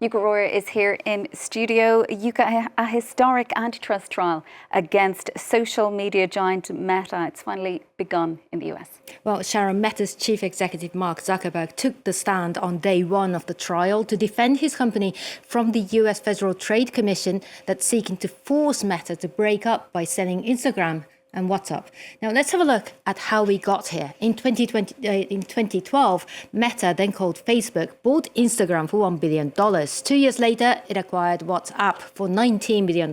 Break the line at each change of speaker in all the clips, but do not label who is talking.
Yuka Royer is here in studio. Yuka, a historic antitrust trial against social media giant Meta. It's finally begun in the US.
Well, Sharon, Meta's chief executive Mark Zuckerberg took the stand on day one of the trial to defend his company from the US Federal Trade Commission that's seeking to force Meta to break up by selling Instagram and WhatsApp. Now, let's have a look at how we got here. In 2012, Meta, then called Facebook, bought Instagram for $1 billion. 2 years later, it acquired WhatsApp for $19 billion.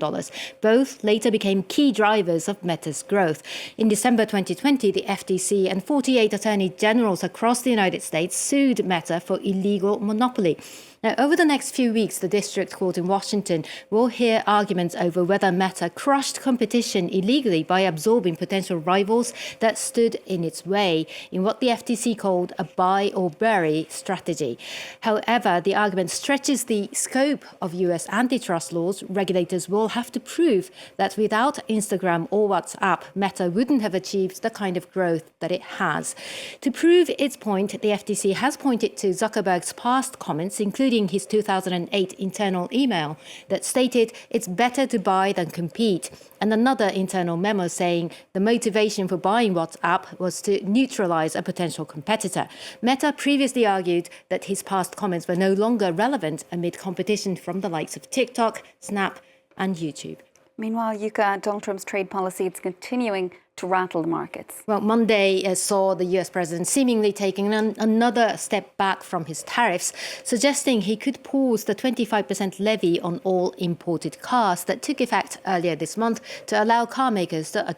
Both later became key drivers of Meta's growth. In December 2020, the FTC and 48 attorney generals across the United States sued Meta for illegal monopoly. Now, over the next few weeks, the district court in Washington will hear arguments over whether Meta crushed competition illegally by absorbing potential rivals that stood in its way in what the FTC called a buy or bury strategy. However, the argument stretches the scope of US antitrust laws. Regulators will have to prove that without Instagram or WhatsApp, Meta wouldn't have achieved the kind of growth that it has. To prove its point, the FTC has pointed to Zuckerberg's past comments, including his 2008 internal email that stated it's better to buy than compete, and another internal memo saying the motivation for buying WhatsApp was to neutralize a potential competitor. Meta previously argued that his past comments were no longer relevant amid competition from the likes of TikTok, Snap, and YouTube.
Meanwhile, Yuka, Donald Trump's trade policy is continuing to rattle the markets.
Well, Monday saw the US president seemingly taking another step back from his tariffs, suggesting he could pause the 25% levy on all imported cars that took effect earlier this month to allow car makers to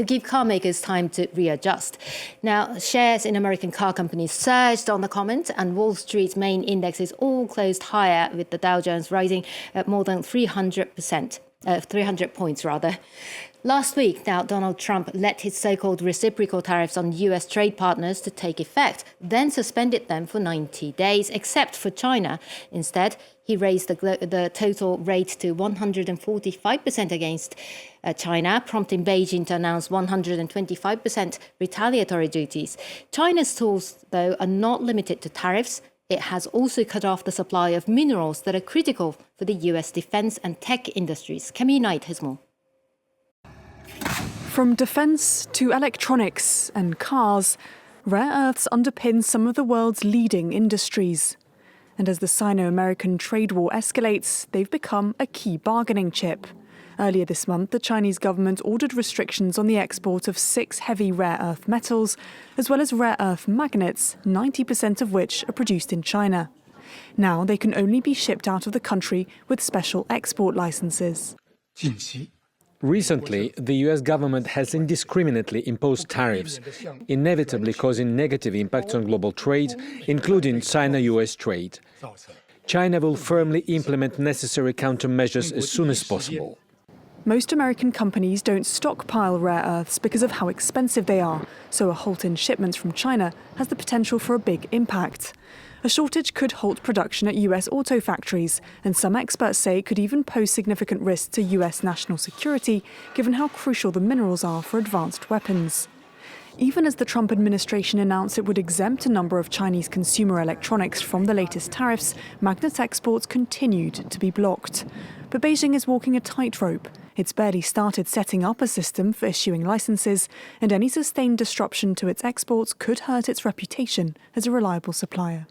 give car makers time to readjust. Now, shares in American car companies surged on the comment, and Wall Street's main indexes all closed higher, with the Dow Jones rising at more than 300 points rather. Last week, now, Donald Trump let his so-called reciprocal tariffs on US trade partners to take effect, then suspended them for 90 days, except for China. Instead, he raised the total rate to 145% against China, prompting Beijing to announce 125% retaliatory duties. China's tools, though, are not limited to tariffs. It has also cut off the supply of minerals that are critical for the US defense and tech industries. Camille Knight has more.
From defence to electronics and cars, rare earths underpin some of the world's leading industries. And as the Sino-American trade war escalates, they've become a key bargaining chip. Earlier this month, the Chinese government ordered restrictions on the export of 6 heavy rare earth metals, as well as rare earth magnets, 90% of which are produced in China. Now they can only be shipped out of the country with special export licenses.
Recently, the US government has indiscriminately imposed tariffs, inevitably causing negative impacts on global trade, including China-US trade. China will firmly implement necessary countermeasures as soon as possible.
Most American companies don't stockpile rare earths because of how expensive they are, so a halt in shipments from China has the potential for a big impact. A shortage could halt production at US auto factories, and some experts say it could even pose significant risks to US national security, given how crucial the minerals are for advanced weapons. Even as the Trump administration announced it would exempt a number of Chinese consumer electronics from the latest tariffs, magnet exports continued to be blocked. But Beijing is walking a tightrope. It's barely started setting up a system for issuing licenses, and any sustained disruption to its exports could hurt its reputation as a reliable supplier.